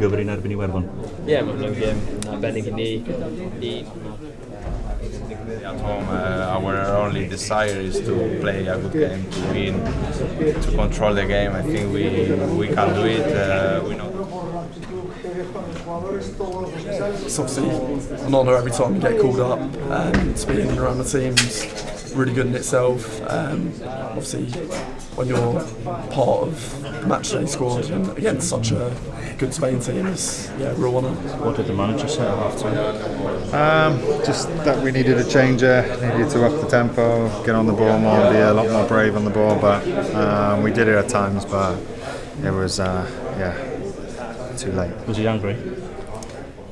gyfer un erbyn Iwerddon? Ie, mae'n gêm arbennig I ni. At home, our only desire is to play a good game, to win, to control the game. I think we can do it. We know. It's obviously an honour every time you get called up. Speaking around the team's really good in itself. Obviously, when you're part of the matchday squad and against such a good Spain team, it's a real honour. What did the manager say at half time? Just that we needed a changer, needed to up the tempo, get on the ball more, be a lot more brave on the ball. But we did it at times, but it was too late. Was he angry?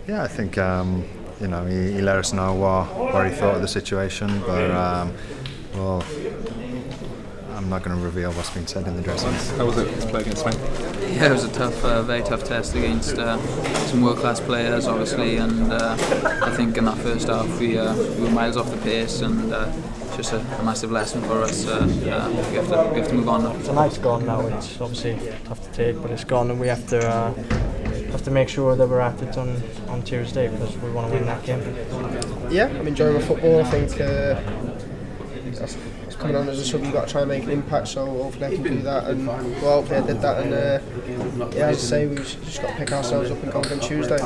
Yeah, I think he let us know what he thought of the situation, but well, I'm not going to reveal what's been said in the dressing room. How was it to play against Spain? Yeah, it was a tough, very tough test against some world-class players, obviously, and I think in that first half we were miles off the pace, and just a massive lesson for us. We have to move on now. Tonight's gone now. It's obviously tough to take, but it's gone, and we have to make sure that we're at it on Tuesday because we want to win that game. Yeah, I'm enjoying my football. I think it's coming on as a sub, you've got to try and make an impact, so hopefully I can do that, and well, hopefully I did that, and as I say, we've just got to pick ourselves up and go on Tuesday.